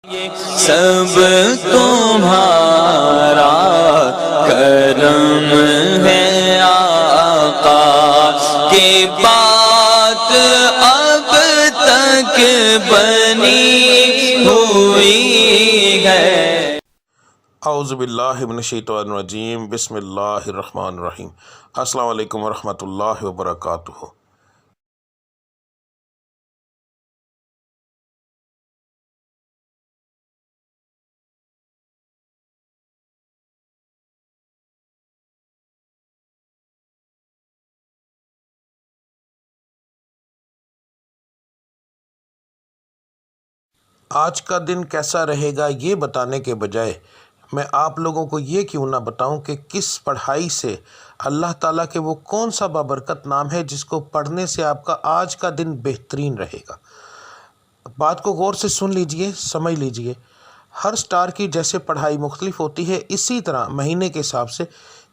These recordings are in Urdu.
سب تمہارا کرم ہے آقا کی بات اب تک بنی ہوئی ہے۔ اعوذ باللہ من الشیطان الرجیم، بسم اللہ الرحمن الرحیم۔ السلام علیکم ورحمۃ اللہ وبرکاتہ۔ آج کا دن کیسا رہے گا یہ بتانے کے بجائے میں آپ لوگوں کو یہ کیوں نہ بتاؤں کہ کس پڑھائی سے اللہ تعالیٰ کے وہ کون سا بابرکت نام ہے جس کو پڑھنے سے آپ کا آج کا دن بہترین رہے گا۔ بات کو غور سے سن لیجئے، سمجھ لیجئے۔ ہر سٹار کی جیسے پڑھائی مختلف ہوتی ہے، اسی طرح مہینے کے حساب سے،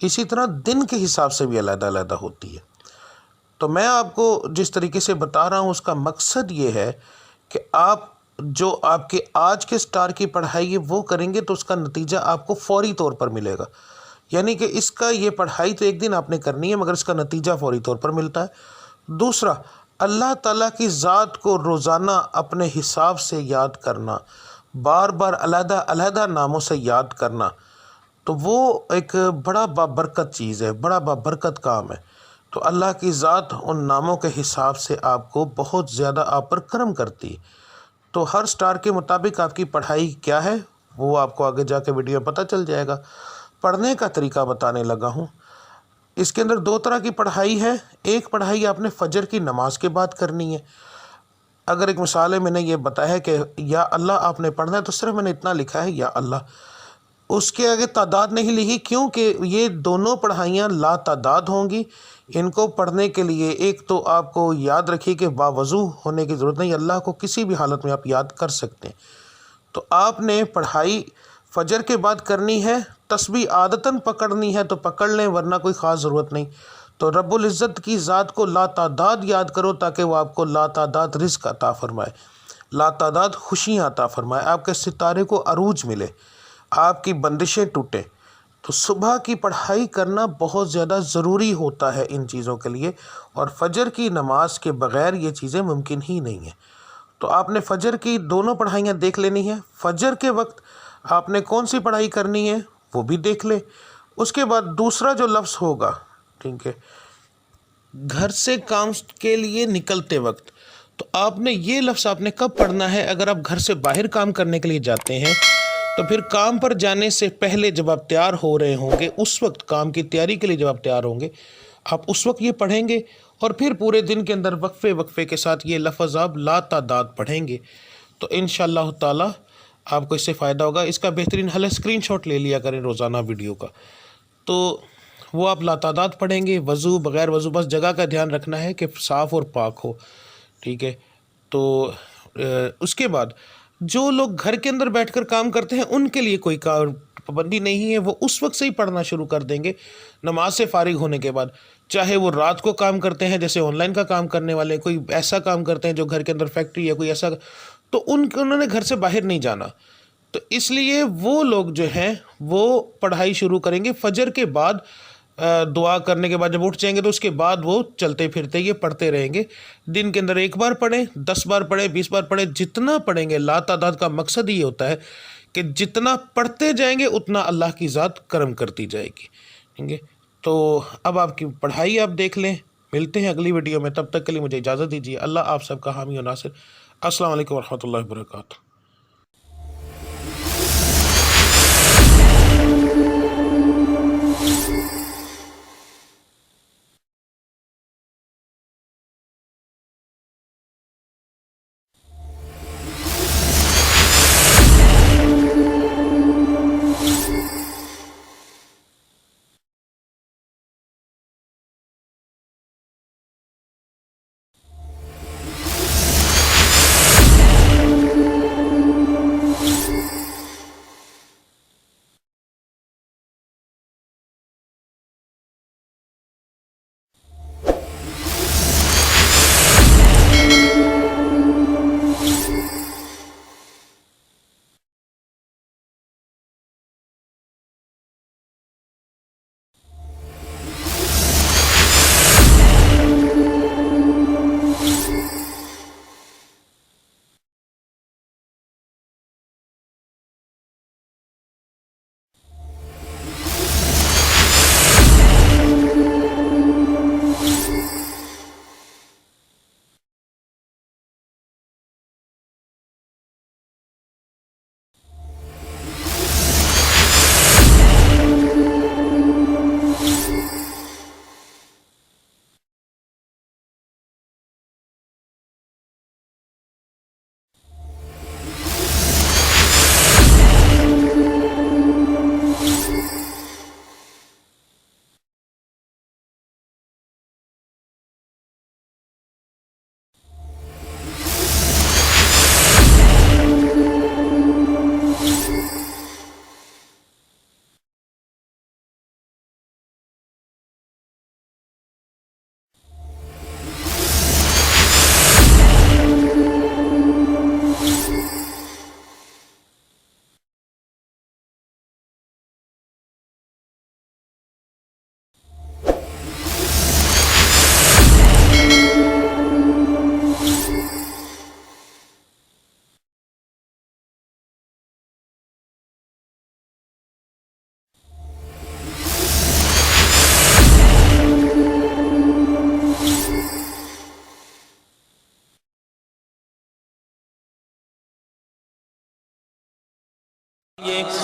اسی طرح دن کے حساب سے بھی علیحدہ علیحدہ ہوتی ہے۔ تو میں آپ کو جس طریقے سے بتا رہا ہوں اس کا مقصد یہ ہے کہ آپ جو آپ کے آج کے سٹار کی پڑھائی ہے وہ کریں گے تو اس کا نتیجہ آپ کو فوری طور پر ملے گا۔ یعنی کہ اس کا یہ پڑھائی تو ایک دن آپ نے کرنی ہے مگر اس کا نتیجہ فوری طور پر ملتا ہے۔ دوسرا، اللہ تعالیٰ کی ذات کو روزانہ اپنے حساب سے یاد کرنا، بار بار علیحدہ علیحدہ ناموں سے یاد کرنا، تو وہ ایک بڑا بابرکت چیز ہے، بڑا بابرکت کام ہے۔ تو اللہ کی ذات ان ناموں کے حساب سے آپ کو بہت زیادہ آپ پر کرم کرتی ہے۔ تو ہر سٹار کے مطابق آپ کی پڑھائی کیا ہے وہ آپ کو آگے جا کے ویڈیو میں پتہ چل جائے گا۔ پڑھنے کا طریقہ بتانے لگا ہوں۔ اس کے اندر دو طرح کی پڑھائی ہے۔ ایک پڑھائی آپ نے فجر کی نماز کے بعد کرنی ہے۔ اگر ایک مثال ہے، میں نے یہ بتایا ہے کہ یا اللہ آپ نے پڑھنا ہے تو صرف میں نے اتنا لکھا ہے یا اللہ، اس کے آگے تعداد نہیں لکھی، کیونکہ یہ دونوں پڑھائیاں لا تعداد ہوں گی۔ ان کو پڑھنے کے لیے ایک تو آپ کو یاد رکھیے کہ باوضو ہونے کی ضرورت نہیں، اللہ کو کسی بھی حالت میں آپ یاد کر سکتے ہیں۔ تو آپ نے پڑھائی فجر کے بعد کرنی ہے، تسبیح عادتاً پکڑنی ہے تو پکڑ لیں ورنہ کوئی خاص ضرورت نہیں۔ تو رب العزت کی ذات کو لا تعداد یاد کرو تاکہ وہ آپ کو لا تعداد رزق عطا فرمائے، لا تعداد خوشیاں عطا فرمائے، آپ کے ستارے کو عروج ملے، آپ کی بندشیں ٹوٹیں۔ تو صبح کی پڑھائی کرنا بہت زیادہ ضروری ہوتا ہے ان چیزوں کے لیے، اور فجر کی نماز کے بغیر یہ چیزیں ممکن ہی نہیں ہیں۔ تو آپ نے فجر کی دونوں پڑھائیاں دیکھ لینی ہیں۔ فجر کے وقت آپ نے کون سی پڑھائی کرنی ہے وہ بھی دیکھ لیں۔ اس کے بعد دوسرا جو لفظ ہوگا، ٹھیک ہے، گھر سے کام کے لیے نکلتے وقت، تو آپ نے یہ لفظ آپ نے کب پڑھنا ہے؟ اگر آپ گھر سے باہر کام کرنے کے لیے جاتے ہیں تو پھر کام پر جانے سے پہلے جب آپ تیار ہو رہے ہوں گے، اس وقت کام کی تیاری کے لیے جب آپ تیار ہوں گے، آپ اس وقت یہ پڑھیں گے، اور پھر پورے دن کے اندر وقفے وقفے کے ساتھ یہ لفظ آپ لا تعداد پڑھیں گے۔ تو انشاءاللہ تعالی آپ کو اس سے فائدہ ہوگا۔ اس کا بہترین حل ہے اسکرین شاٹ لے لیا کریں روزانہ ویڈیو کا، تو وہ آپ لا تعداد پڑھیں گے، وضو بغیر وضو، بس جگہ کا دھیان رکھنا ہے کہ صاف اور پاک ہو، ٹھیک ہے۔ تو اس کے بعد جو لوگ گھر کے اندر بیٹھ کر کام کرتے ہیں ان کے لیے کوئی پابندی نہیں ہے، وہ اس وقت سے ہی پڑھنا شروع کر دیں گے نماز سے فارغ ہونے کے بعد، چاہے وہ رات کو کام کرتے ہیں جیسے آن لائن کا کام کرنے والے، کوئی ایسا کام کرتے ہیں جو گھر کے اندر فیکٹری ہے کوئی ایسا، تو انہوں نے گھر سے باہر نہیں جانا، تو اس لیے وہ لوگ جو ہیں وہ پڑھائی شروع کریں گے فجر کے بعد۔ دعا کرنے کے بعد جب اٹھ جائیں گے تو اس کے بعد وہ چلتے پھرتے یہ پڑھتے رہیں گے۔ دن کے اندر 1 بار پڑھیں، 10 بار پڑھیں، 20 بار پڑھیں، جتنا پڑھیں گے۔ لا تعداد کا مقصد یہ ہوتا ہے کہ جتنا پڑھتے جائیں گے اتنا اللہ کی ذات کرم کرتی جائے گی، ٹھیک ہے۔ تو اب آپ کی پڑھائی آپ دیکھ لیں۔ ملتے ہیں اگلی ویڈیو میں، تب تک کے لیے مجھے اجازت دیجیے۔ اللہ آپ سب کا حامی و ناصر۔ السلام علیکم ورحمۃ اللہ وبرکاتہ۔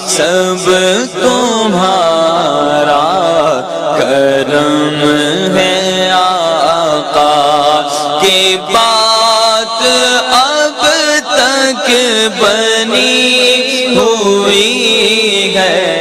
سب تمہارا کرم ہے آقا، کہ بات اب تک بنی ہوئی ہے۔